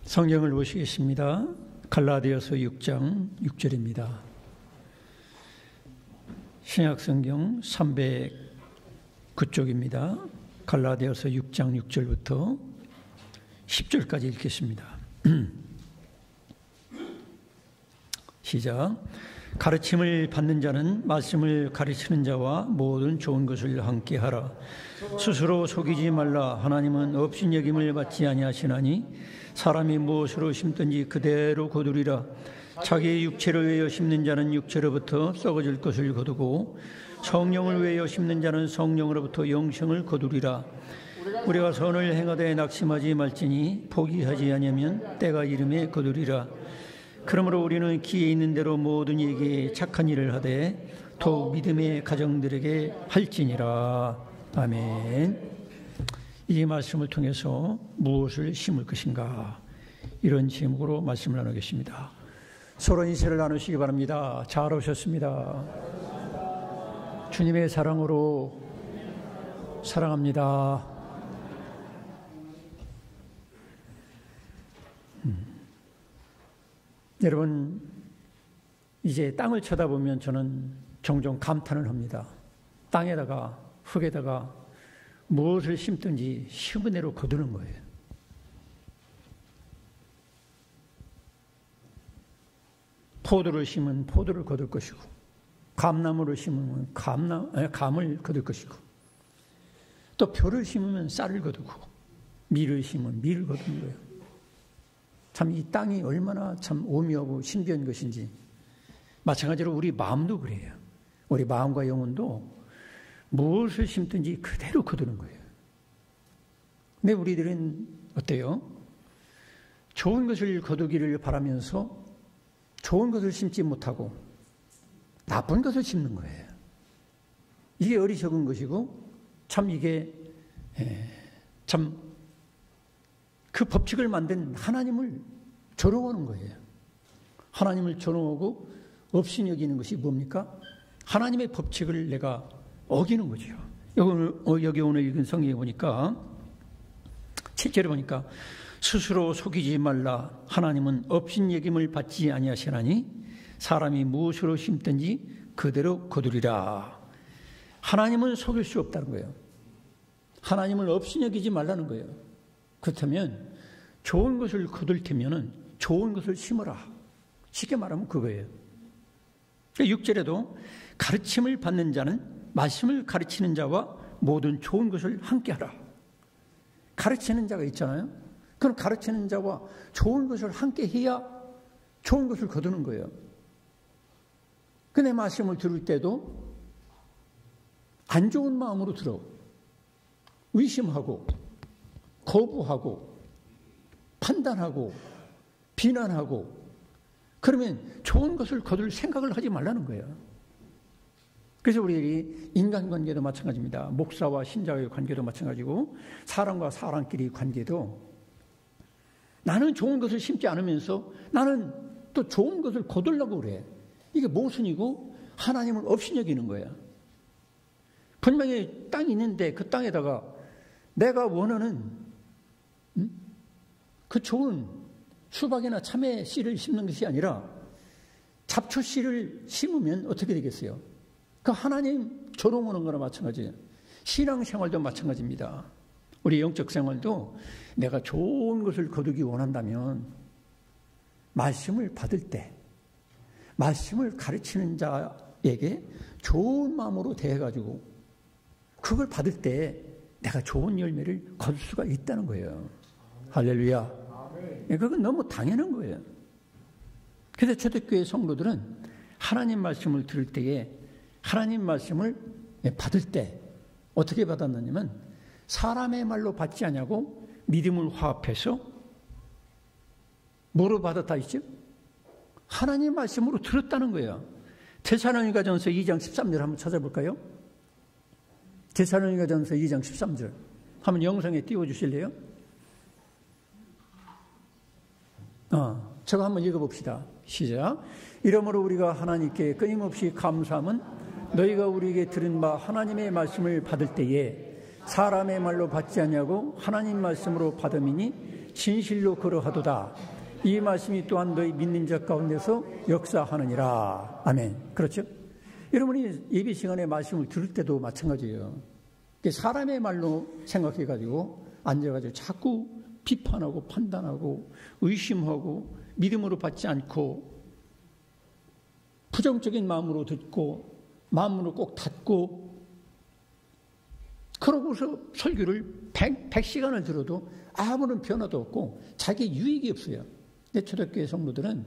성경을 보시겠습니다. 갈라디아서 6장 6절입니다. 신약성경 309쪽입니다. 갈라디아서 6장 6절부터 10절까지 읽겠습니다. 시작. 가르침을 받는 자는 말씀을 가르치는 자와 모든 좋은 것을 함께 하라. 스스로 속이지 말라. 하나님은 업신여김을 받지 아니하시나니 사람이 무엇으로 심든지 그대로 거두리라. 자기의 육체를 위하여 심는 자는 육체로부터 썩어질 것을 거두고 성령을 위하여 심는 자는 성령으로부터 영생을 거두리라. 우리가 선을 행하되 낙심하지 말지니 포기하지 아니하면 때가 이름에 거두리라. 그러므로 우리는 기에 있는 대로 모든 이에게 착한 일을 하되 더욱 믿음의 가정들에게 할지니라. 아멘. 이 말씀을 통해서 무엇을 심을 것인가, 이런 제목으로 말씀을 나누겠습니다. 서로 인사를 나누시기 바랍니다. 잘 오셨습니다. 주님의 사랑으로 사랑합니다. 여러분, 이제 땅을 쳐다보면 저는 종종 감탄을 합니다. 땅에다가 흙에다가 무엇을 심든지 심은 대로 거두는 거예요. 포도를 심으면 포도를 거둘 것이고, 감나무를 심으면 감을 거둘 것이고, 또 벼를 심으면 쌀을 거두고, 밀을 심으면 밀을 거두는 거예요. 참 이 땅이 얼마나 참 오묘하고 신비한 것인지. 마찬가지로 우리 마음도 그래요. 우리 마음과 영혼도 무엇을 심든지 그대로 거두는 거예요. 근데 우리들은 어때요? 좋은 것을 거두기를 바라면서 좋은 것을 심지 못하고 나쁜 것을 심는 거예요. 이게 어리석은 것이고, 참 이게 참 그 법칙을 만든 하나님을 조롱하는 거예요. 하나님을 조롱하고 업신여기는 것이 뭡니까? 하나님의 법칙을 내가 어기는 거죠. 여기 오늘 읽은 성경에 보니까 7절에 보니까 스스로 속이지 말라. 하나님은 업신여김을 받지 아니하시나니 사람이 무엇으로 심든지 그대로 거두리라. 하나님은 속일 수 없다는 거예요. 하나님을 업신여기지 말라는 거예요. 그렇다면 좋은 것을 거둘 테면은 좋은 것을 심어라. 쉽게 말하면 그거예요. 6절에도 가르침을 받는 자는 말씀을 가르치는 자와 모든 좋은 것을 함께 하라. 가르치는 자가 있잖아요. 그럼 가르치는 자와 좋은 것을 함께 해야 좋은 것을 거두는 거예요. 그 내 말씀을 들을 때도 안 좋은 마음으로 들어. 의심하고 거부하고 판단하고 비난하고, 그러면 좋은 것을 거둘 생각을 하지 말라는 거예요. 그래서 우리들이 인간관계도 마찬가지입니다. 목사와 신자의 관계도 마찬가지고, 사람과 사람끼리 관계도 나는 좋은 것을 심지 않으면서 나는 또 좋은 것을 거두려고 그래. 이게 모순이고 하나님을 업신여기는 거예요. 분명히 땅이 있는데 그 땅에다가 내가 원하는 그 좋은 수박이나 참외 씨를 심는 것이 아니라 잡초 씨를 심으면 어떻게 되겠어요? 그 하나님 조롱하는 거나 마찬가지예요. 신앙생활도 마찬가지입니다. 우리 영적 생활도 내가 좋은 것을 거두기 원한다면 말씀을 받을 때, 말씀을 가르치는 자에게 좋은 마음으로 대해가지고 그걸 받을 때 내가 좋은 열매를 거둘 수가 있다는 거예요. 할렐루야. 그건 너무 당연한 거예요. 그래서 초대교회 성도들은 하나님 말씀을 들을 때에, 하나님 말씀을 받을 때 어떻게 받았느냐면 사람의 말로 받지 않냐고 믿음을 화합해서 뭐로 받았다 했죠? 하나님 말씀으로 들었다는 거예요. 데살로니가전서 2장 13절 한번 찾아볼까요? 데살로니가전서 2장 13절 한번 영상에 띄워주실래요? 저거 한번 읽어봅시다. 시작. 이러므로 우리가 하나님께 끊임없이 감사함은 너희가 우리에게 들은 바 하나님의 말씀을 받을 때에 사람의 말로 받지 않냐고 하나님 말씀으로 받음이니 진실로 걸어가도다. 이 말씀이 또한 너희 믿는 자 가운데서 역사하느니라. 아멘. 그렇죠? 여러분이 예배 시간에 말씀을 들을 때도 마찬가지예요. 사람의 말로 생각해가지고 앉아가지고 자꾸 비판하고 판단하고 의심하고 믿음으로 받지 않고 부정적인 마음으로 듣고 마음으로 꼭 닫고 그러고서 설교를 100시간을 들어도 아무런 변화도 없고 자기 유익이 없어요. 근데 초대교회 성도들은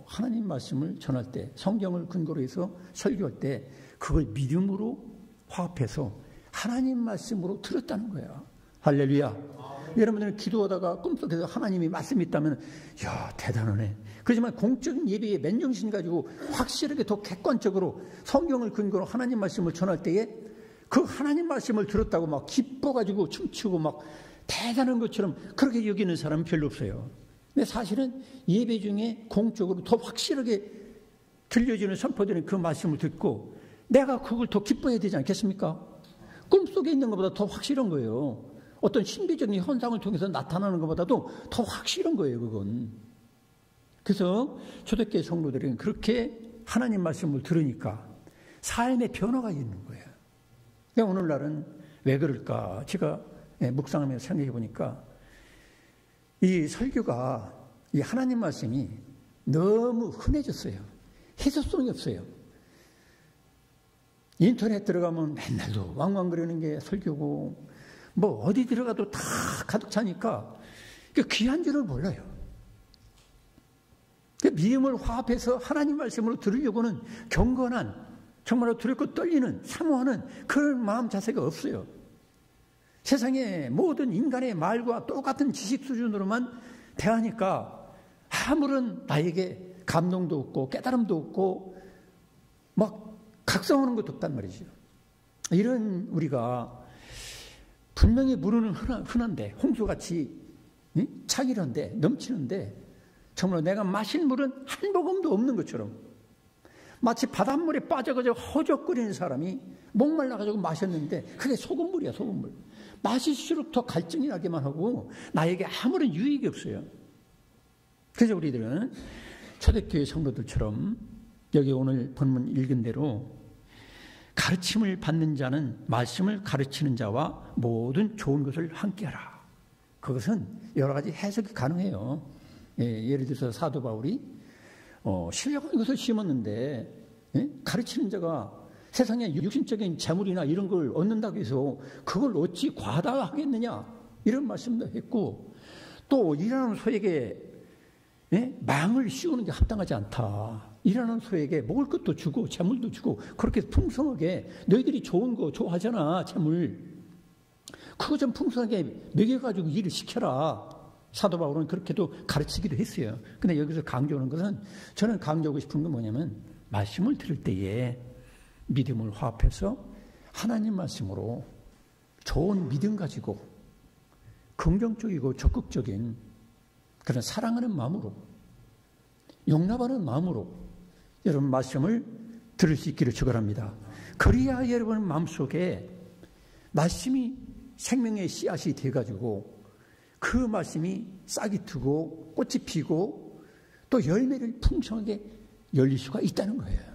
하나님 말씀을 전할 때 성경을 근거로 해서 설교할 때 그걸 믿음으로 화합해서 하나님 말씀으로 들었다는 거예요. 할렐루야. 여러분들은 기도하다가 꿈속에서 하나님이 말씀이 있다면 야 대단하네. 그렇지만 공적인 예배에 맨정신 가지고 확실하게 더 객관적으로 성경을 근거로 하나님 말씀을 전할 때에 그 하나님 말씀을 들었다고 막 기뻐가지고 춤추고 막 대단한 것처럼 그렇게 여기는 사람은 별로 없어요. 근데 사실은 예배 중에 공적으로 더 확실하게 들려지는 선포되는 그 말씀을 듣고 내가 그걸 더 기뻐해야 되지 않겠습니까? 꿈속에 있는 것보다 더 확실한 거예요. 어떤 신비적인 현상을 통해서 나타나는 것보다도 더 확실한 거예요, 그건. 그래서 초대교회 성도들은 그렇게 하나님 말씀을 들으니까 삶의 변화가 있는 거예요. 그러니까 오늘날은 왜 그럴까? 제가 묵상하면서 생각해 보니까 이 설교가 이 하나님 말씀이 너무 흔해졌어요. 해소성이 없어요. 인터넷 들어가면 맨날도 왕왕거리는 게 설교고 뭐 어디 들어가도 다 가득 차니까 귀한 줄을 몰라요. 믿음을 화합해서 하나님 말씀으로 들으려고는 경건한 정말로 두렵고 떨리는 사모하는 그런 마음 자세가 없어요. 세상의 모든 인간의 말과 똑같은 지식 수준으로만 대하니까 아무런 나에게 감동도 없고 깨달음도 없고 막 각성하는 것도 없단 말이죠. 이런 우리가 분명히 물은 흔한데 홍수같이 차기른데 넘치는데 정말 내가 마신 물은 한 모금도 없는 것처럼 마치 바닷물에 빠져가지고 허적거리는 사람이 목말라가지고 마셨는데 그게 소금물이야, 소금물. 마실수록 더 갈증이 나기만 하고 나에게 아무런 유익이 없어요. 그래서 우리들은 초대교회 성도들처럼 여기 오늘 본문 읽은 대로 가르침을 받는 자는 말씀을 가르치는 자와 모든 좋은 것을 함께하라. 그것은 여러 가지 해석이 가능해요. 예를 들어서 사도 바울이 신령한 것을 심었는데 가르치는 자가 세상에 육신적인 재물이나 이런 걸 얻는다고 해서 그걸 어찌 과다하겠느냐 이런 말씀도 했고 또 일하는 소에게 망을 씌우는 게 합당하지 않다. 일하는 소에게 먹을 것도 주고 재물도 주고 그렇게 풍성하게 너희들이 좋은 거 좋아하잖아 재물 그거 좀 풍성하게 먹여가지고 일을 시켜라. 사도 바울은 그렇게도 가르치기도 했어요. 근데 여기서 강조하는 것은 저는 강조하고 싶은 건 뭐냐면 말씀을 들을 때에 믿음을 화합해서 하나님 말씀으로 좋은 믿음 가지고 긍정적이고 적극적인 그런 사랑하는 마음으로 용납하는 마음으로 여러분 말씀을 들을 수 있기를 축원합니다. 그래야 여러분 마음속에 말씀이 생명의 씨앗이 돼가지고 그 말씀이 싹이 트고 꽃이 피고 또 열매를 풍성하게 열릴 수가 있다는 거예요.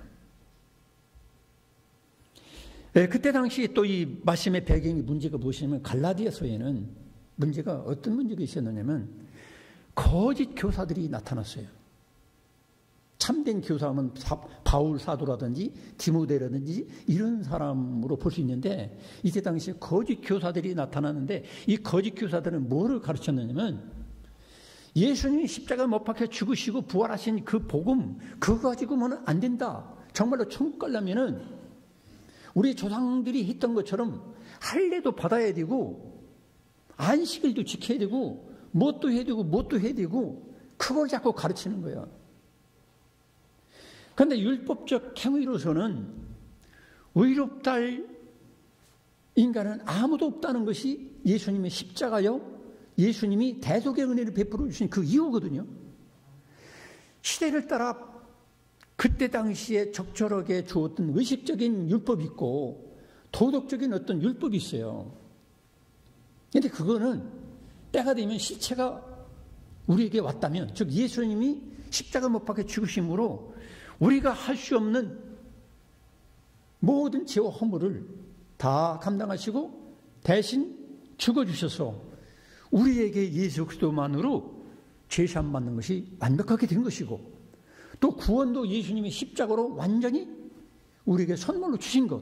그때 당시 또 이 말씀의 배경이 문제가 무엇이냐면 갈라디아서에는 문제가 어떤 문제가 있었느냐면 거짓 교사들이 나타났어요. 참된 교사하면 바울 사도라든지 디모데라든지 이런 사람으로 볼 수 있는데 이때 당시에 거짓 교사들이 나타났는데 이 거짓 교사들은 뭐를 가르쳤느냐면 예수님이 십자가 못 박혀 죽으시고 부활하신 그 복음 그거 가지고는 안 된다. 정말로 천국 가려면은 우리 조상들이 했던 것처럼 할례도 받아야 되고 안식일도 지켜야 되고 뭣도 해야 되고 뭣도 해야 되고 그걸 자꾸 가르치는 거예요. 그런데 율법적 행위로서는 의롭다 할 인간은 아무도 없다는 것이 예수님의 십자가요. 예수님이 대속의 은혜를 베풀어 주신 그 이유거든요. 시대를 따라 그때 당시에 적절하게 주었던 의식적인 율법이 있고 도덕적인 어떤 율법이 있어요. 그런데 그거는 때가 되면 시체가 우리에게 왔다면, 즉 예수님이 십자가 못 박혀 죽으심으로 우리가 할 수 없는 모든 죄와 허물을 다 감당하시고 대신 죽어주셔서 우리에게 예수 그리스도만으로 죄사함 받는 것이 완벽하게 된 것이고, 또 구원도 예수님이 십자가로 완전히 우리에게 선물로 주신 것,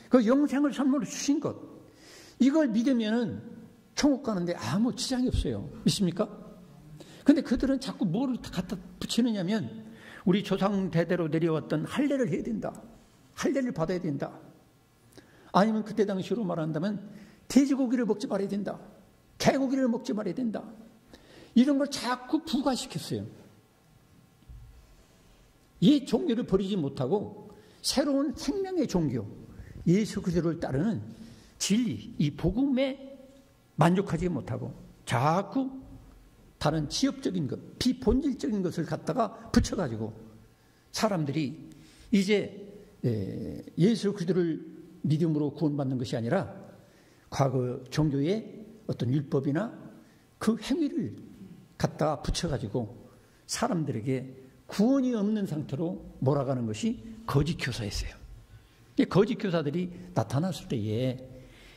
그 영생을 선물로 주신 것, 이걸 믿으면은 천국 가는데 아무 지장이 없어요. 믿습니까? 근데 그들은 자꾸 뭐를 갖다 붙이느냐면, 우리 조상 대대로 내려왔던 할례를 해야 된다, 할례를 받아야 된다, 아니면 그때 당시로 말한다면 돼지고기를 먹지 말아야 된다, 개고기를 먹지 말아야 된다, 이런 걸 자꾸 부과시켰어요. 이 종교를 버리지 못하고 새로운 생명의 종교, 예수 그리스도를 따르는 진리, 이 복음에 만족하지 못하고 자꾸 다른 지엽적인 것, 비본질적인 것을 갖다가 붙여가지고 사람들이 이제 예수 그리스도를 믿음으로 구원받는 것이 아니라 과거 종교의 어떤 율법이나 그 행위를 갖다가 붙여가지고 사람들에게 구원이 없는 상태로 몰아가는 것이 거짓 교사였어요. 거짓 교사들이 나타났을 때에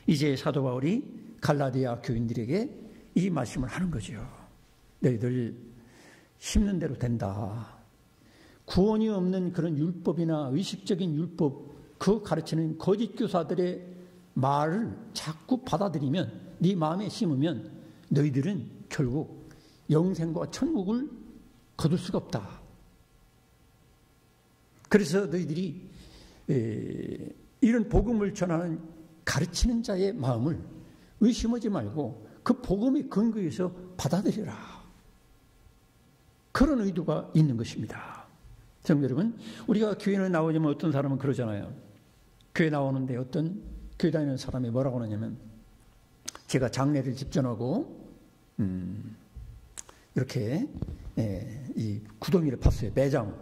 이제 사도 바울이 갈라디아 교인들에게 이 말씀을 하는 거죠. 너희들 심는 대로 된다. 구원이 없는 그런 율법이나 의식적인 율법, 그 가르치는 거짓 교사들의 말을 자꾸 받아들이면, 네 마음에 심으면 너희들은 결국 영생과 천국을 거둘 수가 없다. 그래서 너희들이 이런 복음을 전하는 가르치는 자의 마음을 의심하지 말고 그 복음의 근거에서 받아들여라. 그런 의도가 있는 것입니다. 성도 여러분, 우리가 교회에 나오자면 어떤 사람은 그러잖아요. 교회 나오는데 어떤 교회 다니는 사람이 뭐라고 하냐면, 제가 장례를 집전하고 이렇게 이 구덩이를 팠어요. 매장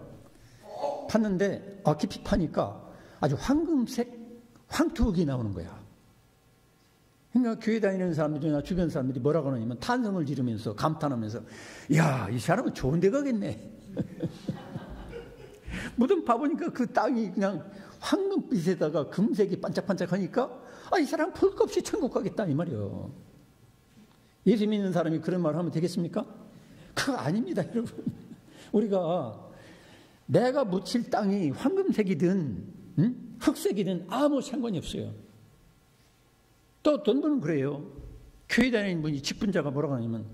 팠는데 깊이 파니까 아주 황금색 황토흙이 나오는 거야. 그러니까 교회 다니는 사람들이나 주변 사람들이 뭐라고 하냐면 탄성을 지르면서 감탄하면서, 야, 이 사람은 좋은 데 가겠네. 무덤 봐보니까 그 땅이 그냥 황금빛에다가 금색이 반짝반짝하니까 이 사람 볼 것 없이 천국 가겠다 이 말이에요. 예수 믿는 사람이 그런 말을 하면 되겠습니까? 그거 아닙니다, 여러분. 우리가 내가 묻힐 땅이 황금색이든 흑색이든 아무 상관이 없어요. 또 어떤 분은 그래요. 교회 다니는 분이 직분자가 뭐라고 하냐면,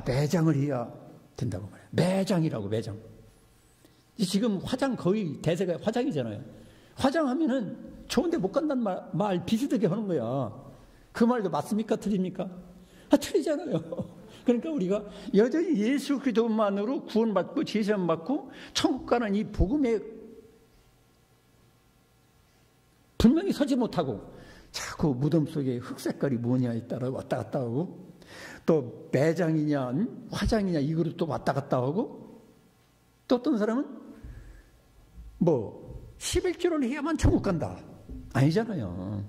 매장을 해야 된다고 말해요. 매장이라고, 매장. 지금 화장 거의 대세가 화장이잖아요. 화장하면은 좋은데 못 간다는 말 비슷하게 하는 거야. 그 말도 맞습니까? 틀립니까? 틀리잖아요. 그러니까 우리가 여전히 예수 그리스도만으로 구원받고 제사함 받고 천국 가는 이 복음에 분명히 서지 못하고 자꾸 무덤 속에 흙 색깔이 뭐냐에 따라 왔다 갔다 하고, 또 매장이냐 화장이냐 이거를 또 왔다 갔다 하고, 또 어떤 사람은 11조를 해야만 천국 간다. 아니잖아요.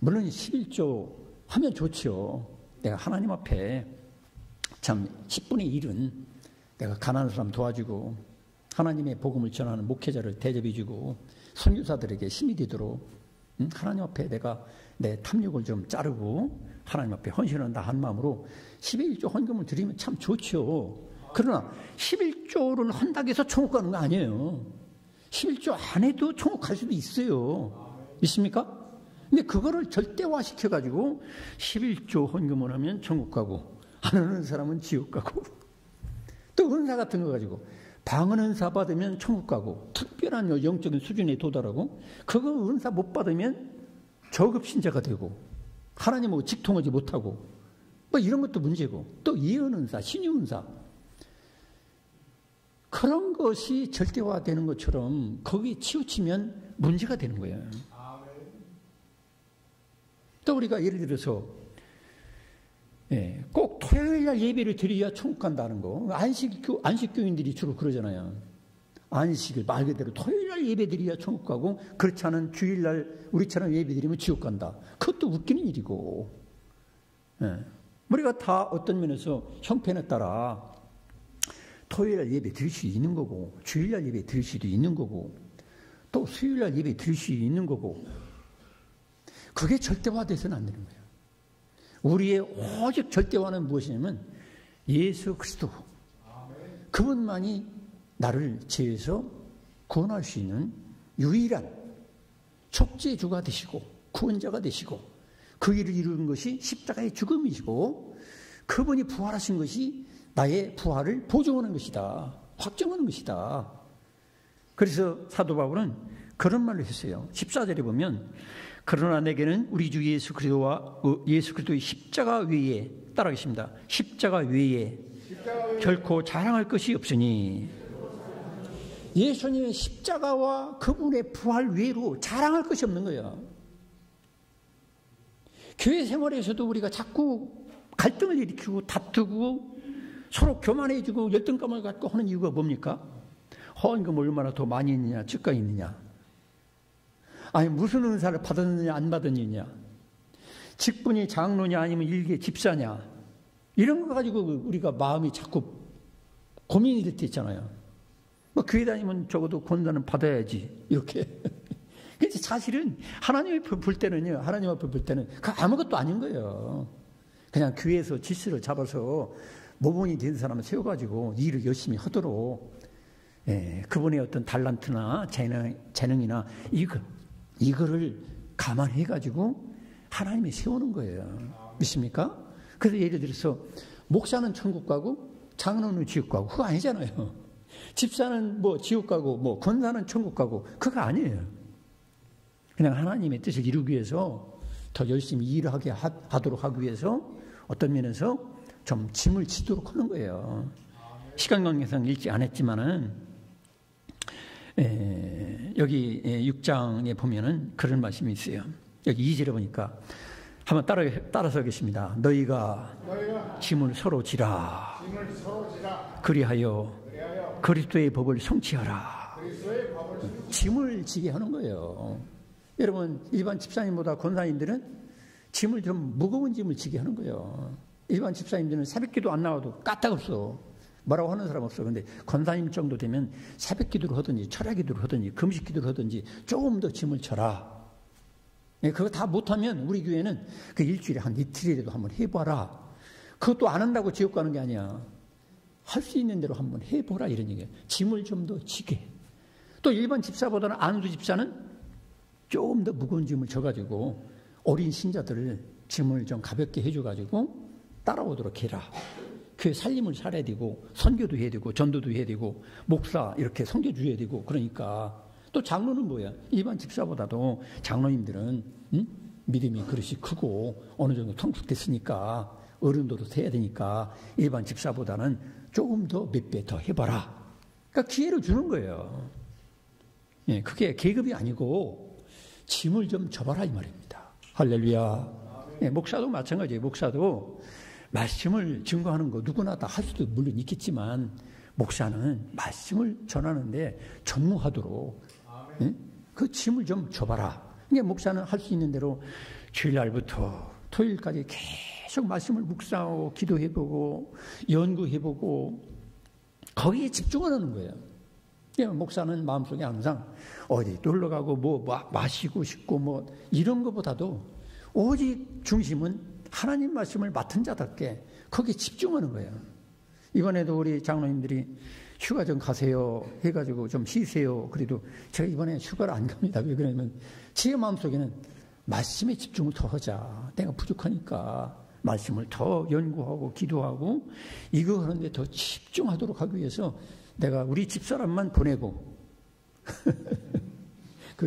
물론 11조 하면 좋죠. 내가 하나님 앞에 참 10분의 1은 내가 가난한 사람 도와주고 하나님의 복음을 전하는 목회자를 대접해주고 선교사들에게 힘이 되도록 하나님 앞에 내가 내 탐욕을 좀 자르고 하나님 앞에 헌신한다 한 마음으로 11조 헌금을 드리면 참 좋죠. 그러나 11조를 한다고 해서 천국 가는 거 아니에요. 11조 안 해도 천국 갈 수도 있어요. 있습니까? 근데 그거를 절대화시켜가지고 11조 헌금을 하면 천국 가고 안 하는 사람은 지옥 가고, 또 은사 같은 거 가지고 방언 은사 받으면 천국 가고 특별한 영적인 수준에 도달하고, 그거 은사 못 받으면 저급 신자가 되고 하나님하고 직통하지 못하고 이런 것도 문제고, 또 예언 은사, 신유 은사, 그런 것이 절대화되는 것처럼 거기에 치우치면 문제가 되는 거예요. 또 우리가 예를 들어서 꼭 토요일날 예배를 드려야 천국 간다는 거, 안식교인들이 주로 그러잖아요. 안식일 말 그대로 토요일날 예배 드려야 천국 가고, 그렇지 않은 주일날 우리처럼 예배 드리면 지옥 간다. 그것도 웃기는 일이고, 우리가 다 어떤 면에서 형편에 따라 토요일날 예배 드릴 수 있는 거고, 주일날 예배 드릴 수도 있는 거고, 또 수요일날 예배 드릴 수 있는 거고, 그게 절대화돼서는 안 되는 거예요. 우리의 오직 절대화는 무엇이냐면 예수 그리스도, 그분만이 나를 죄에서 구원할 수 있는 유일한 속죄주가 되시고 구원자가 되시고, 그 일을 이루는 것이 십자가의 죽음이시고, 그분이 부활하신 것이 나의 부활을 보증하는 것이다, 확정하는 것이다. 그래서 사도 바울은 그런 말을 했어요. 14절에 보면, 그러나 내게는 우리 주 예수 그리스도의 십자가 외에, 따라하겠습니다. 십자가 외에 결코 자랑할 것이 없으니, 예수님의 십자가와 그분의 부활 외로 자랑할 것이 없는 거예요. 교회 생활에서도 우리가 자꾸 갈등을 일으키고 다투고 서로 교만해지고 열등감을 갖고 하는 이유가 뭡니까? 헌금 얼마나 더 많이 있느냐, 적가 있느냐, 아니 무슨 은사를 받았느냐 안 받았느냐, 직분이 장로냐 아니면 일개 집사냐, 이런 거 가지고 우리가 마음이 자꾸 고민이 될 때 있잖아요. 뭐 교회 다니면 적어도 권사는 받아야지, 이렇게. 근데 사실은 하나님 앞에 볼 때는요, 하나님 앞에 볼 때는 그 아무것도 아닌 거예요. 그냥 교회에서 질서를 잡아서 모범이 된 사람을 세워가지고 일을 열심히 하도록, 그분의 어떤 달란트나 재능이나 이거를 감안해가지고 하나님이 세우는 거예요. 믿습니까? 그래서 예를 들어서 목사는 천국 가고 장로는 지옥 가고, 그거 아니잖아요. 집사는 뭐 지옥 가고 뭐 권사는 천국 가고, 그거 아니에요. 그냥 하나님의 뜻을 이루기 위해서 더 열심히 일을 하도록 하기 위해서 어떤 면에서 좀 짐을 지도록 하는 거예요. 시간 관계상 읽지 않았지만은 여기 6장에 보면은 그런 말씀이 있어요. 여기 2절에 보니까 한번 따라서 하겠습니다. 너희가 짐을 서로 지라. 그리하여 그리스도의 법을 성취하라. 짐을 지게 하는 거예요. 여러분, 일반 집사님보다 권사님들은 짐을 좀 무거운 짐을 지게 하는 거예요. 일반 집사님들은 새벽기도 안 나와도 까딱없어. 뭐라고 하는 사람 없어. 근데 권사님 정도 되면 새벽기도를 하든지 철야기도를 하든지 금식기도를 하든지 조금 더 짐을 져라. 그거 다 못하면 우리 교회는 그 일주일에 한 이틀이라도 한번 해봐라. 그것도 안 한다고 지옥 가는 게 아니야. 할 수 있는 대로 한번 해보라, 이런 얘기예요. 짐을 좀 더 지게. 또 일반 집사보다는 안수 집사는 조금 더 무거운 짐을 져가지고 어린 신자들을 짐을 좀 가볍게 해줘가지고 따라오도록 해라. 교회 살림을 살아야 되고 선교도 해야 되고 전도도 해야 되고 목사 이렇게 섬겨줘야 되고, 그러니까. 또 장로는 뭐야? 일반 집사보다도 장로님들은 믿음이 그릇이 크고 어느 정도 성숙됐으니까 어른도도 해야 되니까 일반 집사보다는 조금 더 몇 배 더 해봐라. 그러니까 기회를 주는 거예요. 그게 계급이 아니고 짐을 좀 져봐라, 이 말입니다. 할렐루야. 목사도 마찬가지예요. 목사도 말씀을 증거하는 거 누구나 다 할 수도 물론 있겠지만, 목사는 말씀을 전하는데 전무하도록 그 짐을 좀 져봐라. 그러니까 목사는 할 수 있는 대로 주일날부터 토요일까지 계속 말씀을 묵상하고 기도해보고 연구해보고 거기에 집중하는 거예요. 그러니까 목사는 마음속에 항상 어디 놀러가고 뭐 마시고 싶고 뭐 이런 것보다도 오직 중심은 하나님 말씀을 맡은 자답게 거기에 집중하는 거예요. 이번에도 우리 장로님들이 휴가 좀 가세요 해가지고 좀 쉬세요. 그래도 제가 이번에 휴가를 안 갑니다. 왜 그러냐면 제 마음속에는 말씀에 집중을 더 하자. 내가 부족하니까 말씀을 더 연구하고 기도하고 이거 하는데 더 집중하도록 하기 위해서 내가 우리 집사람만 보내고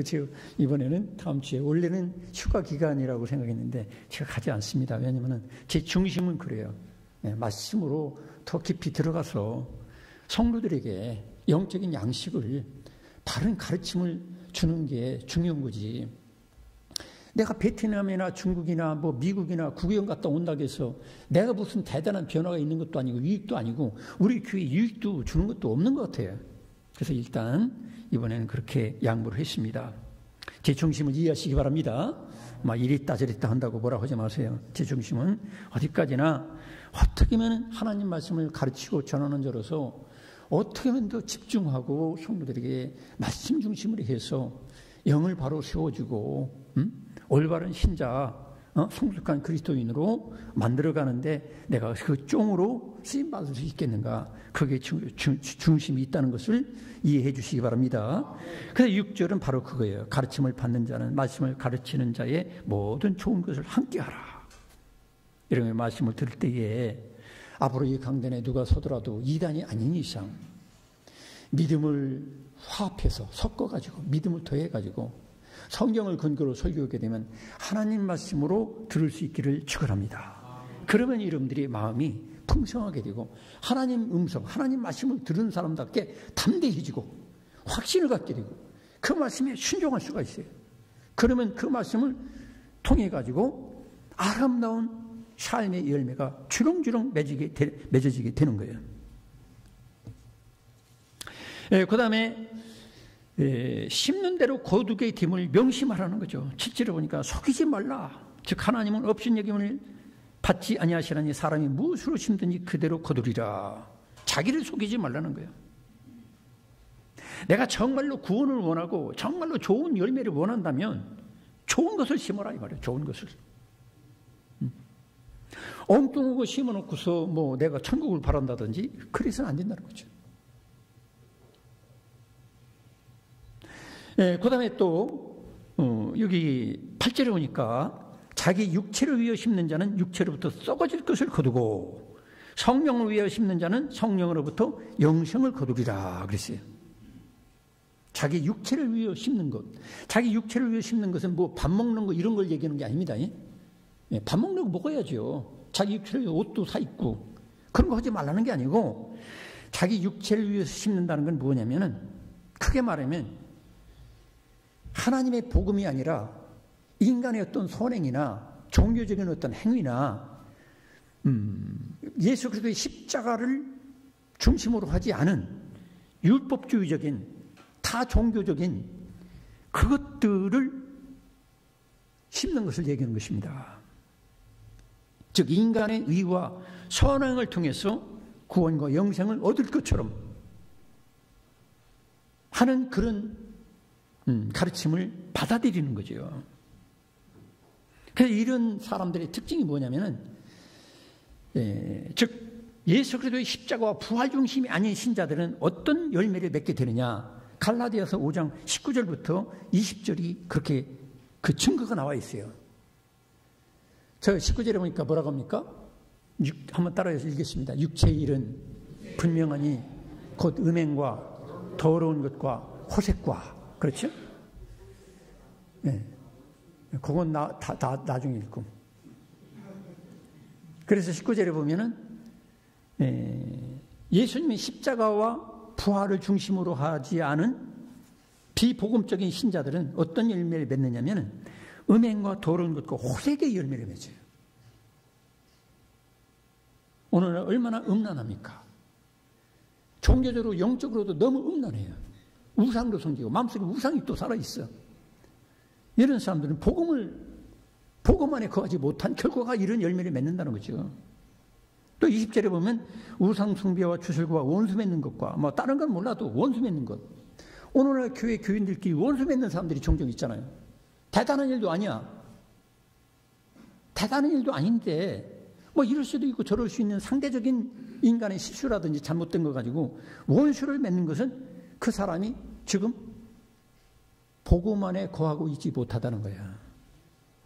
제가 이번에는 다음 주에, 원래는 휴가 기간이라고 생각했는데 제가 가지 않습니다. 왜냐하면 제 중심은 그래요. 말씀으로 더 깊이 들어가서 성도들에게 영적인 양식을, 바른 가르침을 주는 게 중요한 거지. 내가 베트남이나 중국이나 뭐 미국이나 구경 갔다 온다고 해서 내가 무슨 대단한 변화가 있는 것도 아니고 유익도 아니고 우리 교회 유익도 주는 것도 없는 것 같아요. 그래서 일단 이번에는 그렇게 양보를 했습니다. 제 중심을 이해하시기 바랍니다. 막 이랬다 저랬다 한다고 뭐라고 하지 마세요. 제 중심은 어디까지나 어떻게 하면 하나님 말씀을 가르치고 전하는 자로서 어떻게 하면 더 집중하고 성도들에게 말씀 중심으로 해서 영을 바로 세워주고 올바른 신자, 성숙한 그리스도인으로 만들어가는데 내가 그 종으로 쓰임받을 수 있겠는가, 그게 중심이 있다는 것을 이해해 주시기 바랍니다. 그래서 6절은 바로 그거예요. 가르침을 받는 자는 말씀을 가르치는 자의 모든 좋은 것을 함께하라. 이런 말씀을 들을 때에 앞으로 이 강단에 누가 서더라도 이단이 아닌 이상 믿음을 화합해서 섞어가지고 믿음을 더해가지고 성경을 근거로 설교하게 되면 하나님 말씀으로 들을 수 있기를 축원합니다. 그러면 여러분들이 마음이 풍성하게 되고 하나님 음성, 하나님 말씀을 들은 사람답게 담대해지고 확신을 갖게 되고 그 말씀에 순종할 수가 있어요. 그러면 그 말씀을 통해 가지고 아름다운 삶의 열매가 주렁주렁 맺어지게 되는 거예요. 그 다음에 심는 대로 거두게 됨을 명심하라는 거죠. 7절에 보니까 속이지 말라. 즉 하나님은 없인 여김을 받지 아니하시라니 사람이 무엇으로 심든지 그대로 거두리라. 자기를 속이지 말라는 거예요. 내가 정말로 구원을 원하고 정말로 좋은 열매를 원한다면 좋은 것을 심어라 이 말이에요. 좋은 것을. 엉뚱한 거 심어놓고서 뭐 내가 천국을 바란다든지 그래서는 안 된다는 거죠. 그 다음에 또 여기 8절에 보니까 자기 육체를 위하여 심는 자는 육체로부터 썩어질 것을 거두고 성령을 위하여 심는 자는 성령으로부터 영생을 거두리라 그랬어요. 자기 육체를 위하여 심는 것, 자기 육체를 위하여 심는 것은 뭐 밥 먹는 거 이런 걸 얘기하는 게 아닙니다. 밥 먹는 거 먹어야죠. 자기 육체를 위해 옷도 사 입고 그런 거 하지 말라는 게 아니고 자기 육체를 위해서 심는다는 건 뭐냐면은 크게 말하면 하나님의 복음이 아니라 인간의 어떤 선행이나 종교적인 어떤 행위나 예수 그리스도의 십자가를 중심으로 하지 않은 율법주의적인 타 종교적인 그것들을 심는 것을 얘기하는 것입니다. 즉 인간의 의와 선행을 통해서 구원과 영생을 얻을 것처럼 하는 그런 가르침을 받아들이는 거죠. 그래서 이런 사람들의 특징이 뭐냐면은 즉 예수 그리스도의 십자가와 부활 중심이 아닌 신자들은 어떤 열매를 맺게 되느냐, 갈라디아서 5장 19절부터 20절이 그렇게 그 증거가 나와 있어요. 저 19절에 보니까 뭐라고 합니까? 한번 따라해서 읽겠습니다. 육체의 일은 분명하니 곧 음행과 더러운 것과 호색과, 그렇죠? 네. 그건 나중에 읽고. 그래서 19절에 보면은 예수님의 십자가와 부활을 중심으로 하지 않은 비복음적인 신자들은 어떤 열매를 맺느냐면은 음행과 더러운 것과 호색의 열매를 맺어요. 오늘날 얼마나 음란합니까? 종교적으로 영적으로도 너무 음란해요. 우상도 섬기고 마음속에 우상이 또 살아있어. 이런 사람들은 복음 안에 거하지 못한 결과가 이런 열매를 맺는다는 거죠. 또 20절에 보면 우상 숭배와 주술과 원수 맺는 것과 뭐 다른 건 몰라도 원수 맺는 것. 오늘날 교회 교인들끼리 원수 맺는 사람들이 종종 있잖아요. 대단한 일도 아니야. 대단한 일도 아닌데 뭐 이럴 수도 있고 저럴 수 있는 상대적인 인간의 실수라든지 잘못된 거 가지고 원수를 맺는 것은 그 사람이 지금 복음 안에 거하고 있지 못하다는 거야.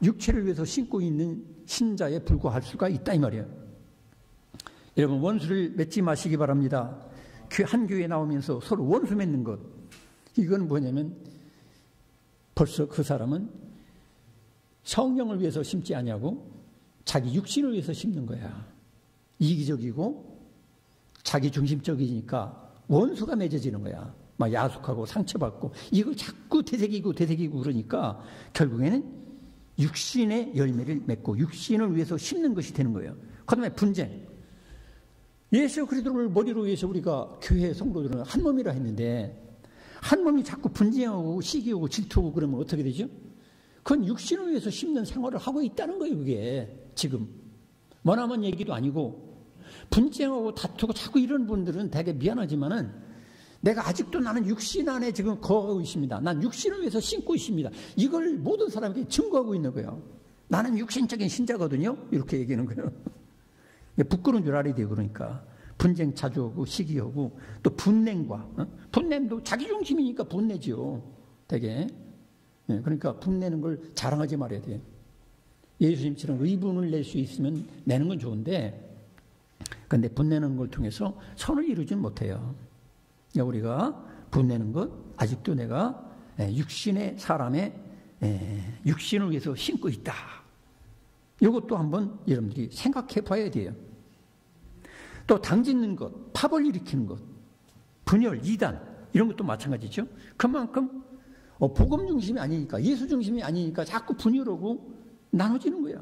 육체를 위해서 신고 있는 신자에 불과할 수가 있다 이 말이에요. 여러분 원수를 맺지 마시기 바랍니다. 한 교회에 나오면서 서로 원수 맺는 것, 이건 뭐냐면 벌써 그 사람은 성령을 위해서 심지 아니하고 자기 육신을 위해서 심는 거야. 이기적이고 자기 중심적이니까 원수가 맺어지는 거야. 막 야속하고 상처받고 이걸 자꾸 되새기고 그러니까 결국에는 육신의 열매를 맺고 육신을 위해서 심는 것이 되는 거예요. 그 다음에 분쟁. 예수 그리스도를 머리로 위해서 우리가 교회 성도들은 한 몸이라 했는데 한 몸이 자꾸 분쟁하고 시기하고 질투하고 그러면 어떻게 되죠? 그건 육신을 위해서 심는 생활을 하고 있다는 거예요, 그게. 지금. 머나먼 얘기도 아니고, 분쟁하고 다투고 자꾸 이런 분들은 되게 미안하지만은, 내가 아직도 나는 육신 안에 지금 거하고 있습니다. 난 육신을 위해서 신고 있습니다. 이걸 모든 사람에게 증거하고 있는 거예요. 나는 육신적인 신자거든요. 이렇게 얘기하는 거예요. 부끄러운 줄 알아야 돼요. 그러니까. 분쟁 자주 하고 시기하고 또 분냄과 분냄도 자기 중심이니까 분내지요. 되게. 그러니까 분내는 걸 자랑하지 말아야 돼요. 예수님처럼 의분을 낼 수 있으면 내는 건 좋은데 근데 분내는 걸 통해서 선을 이루지는 못해요. 우리가 분내는 것 아직도 내가 육신의 사람의 육신을 위해서 신고 있다. 이것도 한번 여러분들이 생각해 봐야 돼요. 또 당짓는 것, 파벌 일으키는 것, 분열, 이단 이런 것도 마찬가지죠. 그만큼 복음 중심이 아니니까 예수 중심이 아니니까 자꾸 분열하고 나눠지는 거야.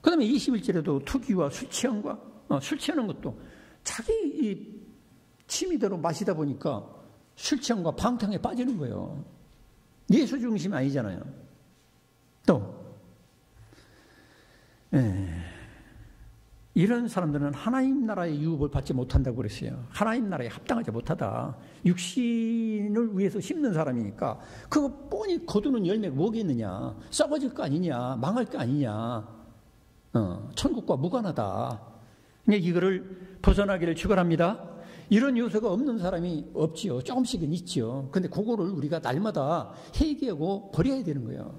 그 다음에 21절에도 투기와 술 취함과 술 취하는 것도 자기 이 취미대로 마시다 보니까 술 취함과 방탕에 빠지는 거예요. 예수 중심이 아니잖아요. 또 이런 사람들은 하나님 나라의 유업을 받지 못한다고 그랬어요. 하나님 나라에 합당하지 못하다. 육신을 위해서 심는 사람이니까 그거 뻔히 거두는 열매가 뭐겠느냐. 썩어질 거 아니냐. 망할 거 아니냐. 천국과 무관하다. 이거를 벗어나기를 축원합니다. 이런 요소가 없는 사람이 없지요. 조금씩은 있지요. 근데 그거를 우리가 날마다 회개하고 버려야 되는 거예요.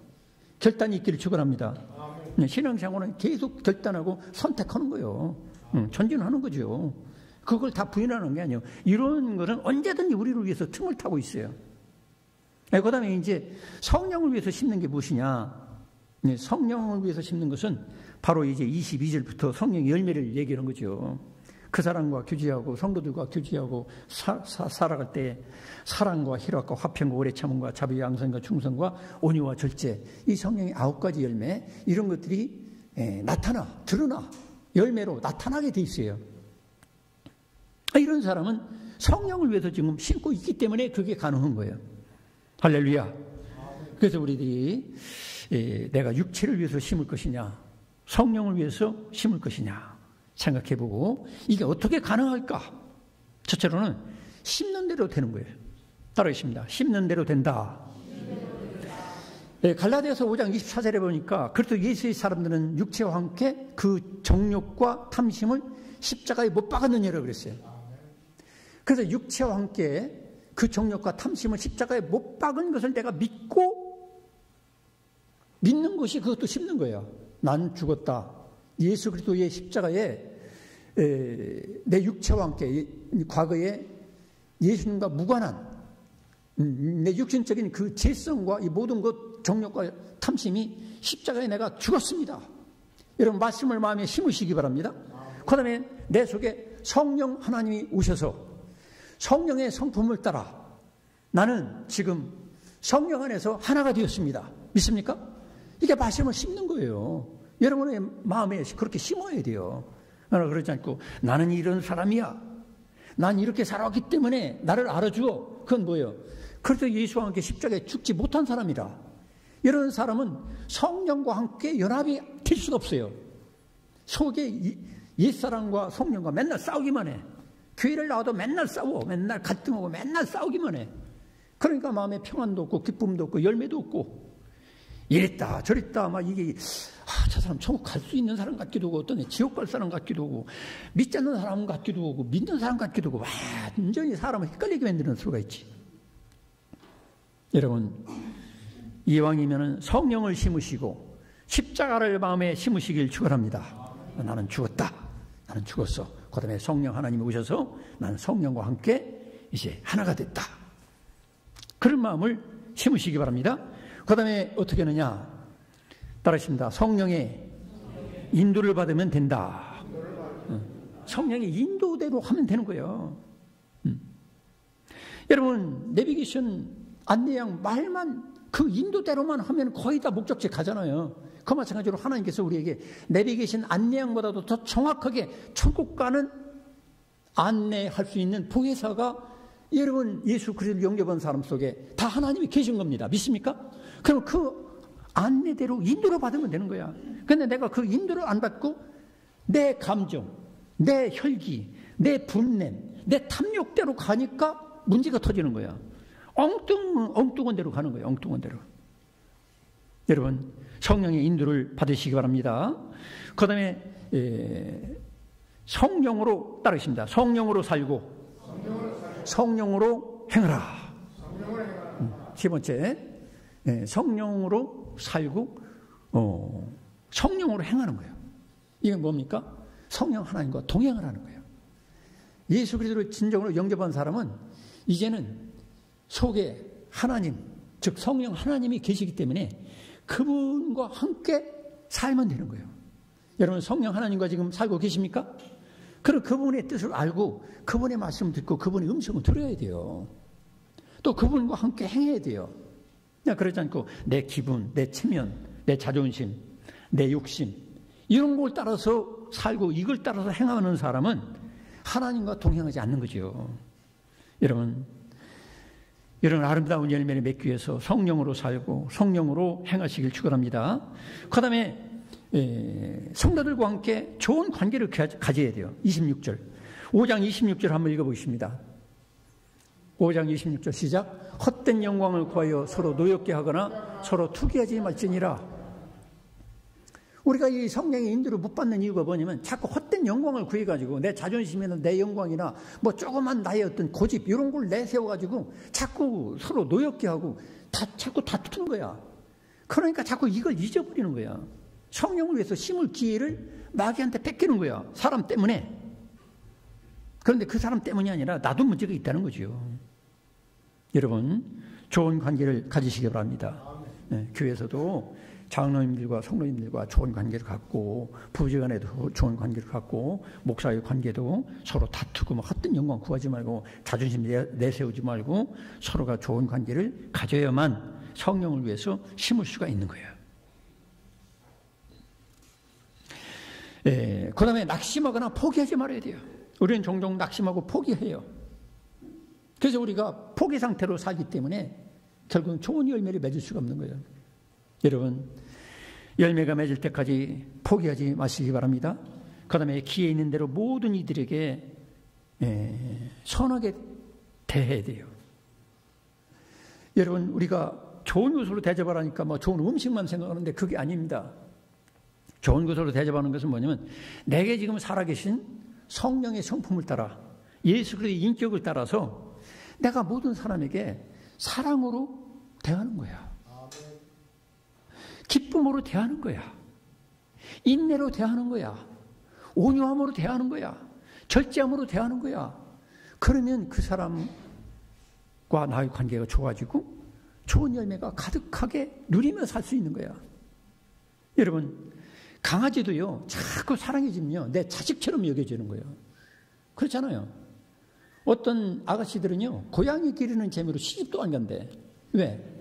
결단이 있기를 축원합니다. 신앙생활은 계속 결단하고 선택하는 거예요. 전진하는 거죠. 그걸 다 부인하는 게 아니에요. 이런 것은 언제든지 우리를 위해서 틈을 타고 있어요. 그 다음에 이제 성령을 위해서 심는 게 무엇이냐. 성령을 위해서 심는 것은 바로 이제 22절부터 성령의 열매를 얘기하는 거죠. 그 사람과 교제하고 성도들과 교제하고 살아갈 때 사랑과 희락과 화평과 오래 참음과 자비 양선과 충성과 온유와 절제 이 성령의 9가지 열매 이런 것들이 드러나 열매로 나타나게 돼 있어요. 이런 사람은 성령을 위해서 지금 심고 있기 때문에 그게 가능한 거예요. 할렐루야. 그래서 우리들이 내가 육체를 위해서 심을 것이냐 성령을 위해서 심을 것이냐 생각해보고 이게 어떻게 가능할까? 첫째로는 심는 대로 되는 거예요. 따라하겠습니다. 심는 대로 된다. 갈라디아서 5장 24절에 보니까 그래도 예수의 사람들은 육체와 함께 그 정욕과 탐심을 십자가에 못 박았느냐고 그랬어요. 그래서 육체와 함께 그 정욕과 탐심을 십자가에 못 박은 것을 내가 믿고 믿는 것이 그것도 심는 거예요. 난 죽었다. 예수 그리스도의 십자가에 내 육체와 함께 과거에 예수님과 무관한 내 육신적인 그 죄성과 이 모든 것 정욕과 탐심이 십자가에 내가 죽었습니다. 여러분 말씀을 마음에 심으시기 바랍니다. 그 다음에 내 속에 성령 하나님이 오셔서 성령의 성품을 따라 나는 지금 성령 안에서 하나가 되었습니다. 믿습니까? 이게 말씀을 심는 거예요. 여러분의 마음에 그렇게 심어야 돼요. 그러지 않고 나는 이런 사람이야. 난 이렇게 살아왔기 때문에 나를 알아주어. 그건 뭐예요? 그래서 예수와 함께 십자가에 죽지 못한 사람이라. 이런 사람은 성령과 함께 연합이 될 수가 없어요. 속에 옛사람과 성령과 맨날 싸우기만 해. 교회를 나와도 맨날 싸워. 맨날 갈등하고 맨날 싸우기만 해. 그러니까 마음에 평안도 없고 기쁨도 없고 열매도 없고 이랬다 저랬다 막 이게 저 사람 천국 갈 수 있는 사람 같기도 하고 어떤 애 지옥 갈 사람 같기도 하고 믿지 않는 사람 같기도 하고 믿는 사람 같기도 하고 완전히 사람을 헷갈리게 만드는 수가 있지. 여러분 이왕이면 성령을 심으시고 십자가를 마음에 심으시길 축원합니다. 나는 죽었다. 나는 죽었어. 그 다음에 성령 하나님이 오셔서 나는 성령과 함께 이제 하나가 됐다. 그런 마음을 심으시기 바랍니다. 그 다음에 어떻게 하느냐? 따라하십니다. 성령의 인도를 받으면 된다. 성령의 인도대로 하면 되는 거예요. 여러분 내비게이션 안내양 말만 그 인도대로만 하면 거의 다 목적지 가잖아요. 그 마찬가지로 하나님께서 우리에게 내비게이션 안내양보다도 더 정확하게 천국 가는 안내할 수 있는 보혜사가 여러분 예수 그리스도를 영접한 사람 속에 다 하나님이 계신 겁니다. 믿습니까? 그럼 그 안내대로 인도를 받으면 되는 거야. 근데 내가 그 인도를 안 받고 내 감정, 내 혈기, 내 분냄, 내 탐욕대로 가니까 문제가 터지는 거야. 엉뚱한 대로 가는 거예요. 엉뚱한 대로. 여러분, 성령의 인도를 받으시기 바랍니다. 그 다음에 성령으로 따르십니다. 성령으로 살고 성령으로 행하라. 세 번째, 성령으로 살고 성령으로 행하는 거예요. 이건 뭡니까? 성령 하나님과 동행을 하는 거예요. 예수 그리스도를 진정으로 영접한 사람은 이제는 속에 하나님, 즉 성령 하나님이 계시기 때문에 그분과 함께 살면 되는 거예요. 여러분, 성령 하나님과 지금 살고 계십니까? 그럼 그분의 뜻을 알고 그분의 말씀을 듣고 그분의 음성을 들어야 돼요. 또 그분과 함께 행해야 돼요. 그러지 않고 내 기분, 내 체면, 내 자존심, 내 욕심 이런 걸 따라서 살고 이걸 따라서 행하는 사람은 하나님과 동행하지 않는 거죠. 여러분, 이런 아름다운 열매를 맺기 위해서 성령으로 살고 성령으로 행하시길 축원합니다. 그 다음에 성도들과 함께 좋은 관계를 가져야 돼요. 26절. 5장 26절 한번 읽어보십니다. 5장 26절 시작. 헛된 영광을 구하여 서로 노엽게 하거나 서로 투기하지 말지니라. 우리가 이 성령의 인도를 못 받는 이유가 뭐냐면 자꾸 헛된 영광을 구해가지고 내 자존심이나 내 영광이나 뭐 조그만 나의 어떤 고집 이런 걸 내세워가지고 자꾸 서로 노엽게 하고 자꾸 다투는 거야. 그러니까 자꾸 이걸 잊어버리는 거야. 성령을 위해서 심을 기회를 마귀한테 뺏기는 거야. 사람 때문에. 그런데 그 사람 때문이 아니라 나도 문제가 있다는 거죠. 여러분, 좋은 관계를 가지시기 바랍니다. 교회에서도 장로님들과 성도님들과 좋은 관계를 갖고 부부간에도 좋은 관계를 갖고 목사의 관계도 서로 다투고 막 헛된 영광 구하지 말고 자존심 내세우지 말고 서로가 좋은 관계를 가져야만 성령을 위해서 심을 수가 있는 거예요. 그 다음에 낙심하거나 포기하지 말아야 돼요. 우리는 종종 낙심하고 포기해요. 그래서 우리가 포기 상태로 살기 때문에 결국은 좋은 열매를 맺을 수가 없는 거예요. 여러분, 열매가 맺을 때까지 포기하지 마시기 바랍니다. 그 다음에 기회 있는 대로 모든 이들에게 선하게 대해야 돼요. 여러분, 우리가 좋은 것으로 대접하라니까 뭐 좋은 음식만 생각하는데 그게 아닙니다. 좋은 것으로 대접하는 것은 뭐냐면 내게 지금 살아계신 성령의 성품을 따라 예수 그리스도의 인격을 따라서 내가 모든 사람에게 사랑으로 대하는 거야. 기쁨으로 대하는 거야. 인내로 대하는 거야. 온유함으로 대하는 거야. 절제함으로 대하는 거야. 그러면 그 사람과 나의 관계가 좋아지고 좋은 열매가 가득하게 누리며 살 수 있는 거야. 여러분, 강아지도요, 자꾸 사랑해지면요, 내 자식처럼 여겨지는 거예요. 그렇잖아요. 어떤 아가씨들은요, 고양이 기르는 재미로 시집도 안 간대. 왜?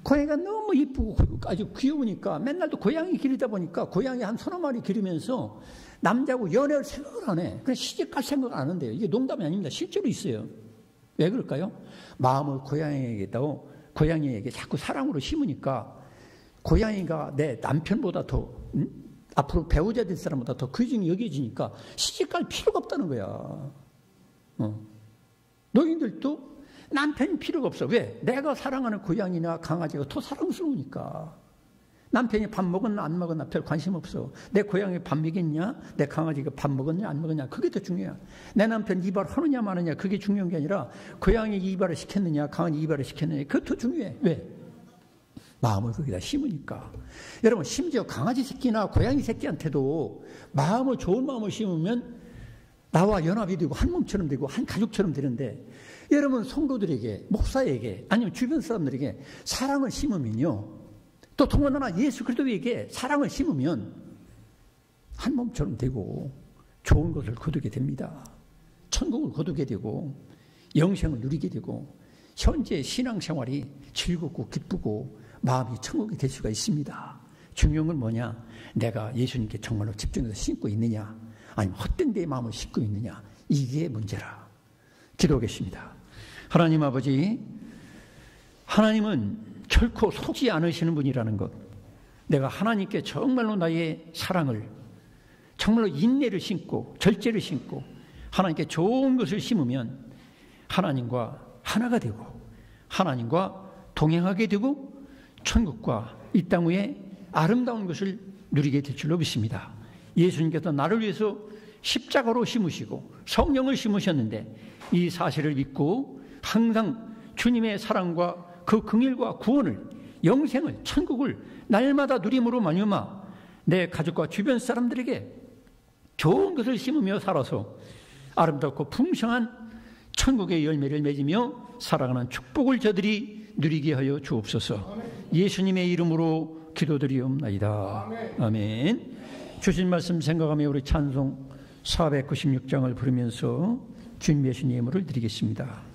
고양이가 너무 이쁘고 아주 귀여우니까 맨날 또 고양이 기르다 보니까 고양이 한 서너 마리 기르면서 남자하고 연애를 생각을 안 해. 그냥 시집갈 생각을 안 한대요. 이게 농담이 아닙니다. 실제로 있어요. 왜 그럴까요? 마음을 고양이에게 자꾸 사랑으로 심으니까 고양이가 내 남편보다 더 앞으로 배우자 될 사람보다 더 귀중히 여겨지니까 시집갈 필요가 없다는 거야. 노인들도 남편이 필요가 없어. 왜? 내가 사랑하는 고양이나 강아지가 더 사랑스러우니까. 남편이 밥 먹었나 안 먹었나 별 관심 없어. 내 고양이 밥 먹였냐? 내 강아지가 밥 먹었냐 안 먹었냐? 그게 더 중요해. 내 남편 이발 하느냐 마느냐 그게 중요한 게 아니라 고양이 이발을 시켰느냐 강아지 이발을 시켰느냐 그게 더 중요해. 왜? 마음을 거기다 심으니까. 여러분, 심지어 강아지 새끼나 고양이 새끼한테도 마음을 좋은 마음을 심으면 나와 연합이 되고 한 몸처럼 되고 한 가족처럼 되는데, 여러분 성도들에게, 목사에게, 아니면 주변 사람들에게 사랑을 심으면요, 또 더군다나 예수 그리스도에게 사랑을 심으면 한 몸처럼 되고 좋은 것을 거두게 됩니다. 천국을 거두게 되고 영생을 누리게 되고 현재 신앙생활이 즐겁고 기쁘고 마음이 천국이 될 수가 있습니다. 중요한 건 뭐냐? 내가 예수님께 정말로 집중해서 심고 있느냐, 아니면 헛된 데의 마음을 심고 있느냐, 이게 문제라. 기도하겠습니다. 하나님 아버지, 하나님은 결코 속지 않으시는 분이라는 것, 내가 하나님께 정말로 나의 사랑을, 정말로 인내를 심고 절제를 심고 하나님께 좋은 것을 심으면 하나님과 하나가 되고 하나님과 동행하게 되고 천국과 이 땅 위에 아름다운 것을 누리게 될 줄로 믿습니다. 예수님께서 나를 위해서 십자가로 심으시고 성령을 심으셨는데 이 사실을 믿고 항상 주님의 사랑과 그 긍휼과 구원을, 영생을, 천국을 날마다 누림으로 말미암아 내 가족과 주변 사람들에게 좋은 것을 심으며 살아서 아름답고 풍성한 천국의 열매를 맺으며 살아가는 축복을 저들이 누리게 하여 주옵소서. 예수님의 이름으로 기도드리옵나이다. 아멘. 주신 말씀 생각하며 우리 찬송 496장을 부르면서 주님 예수님의 예물을 드리겠습니다.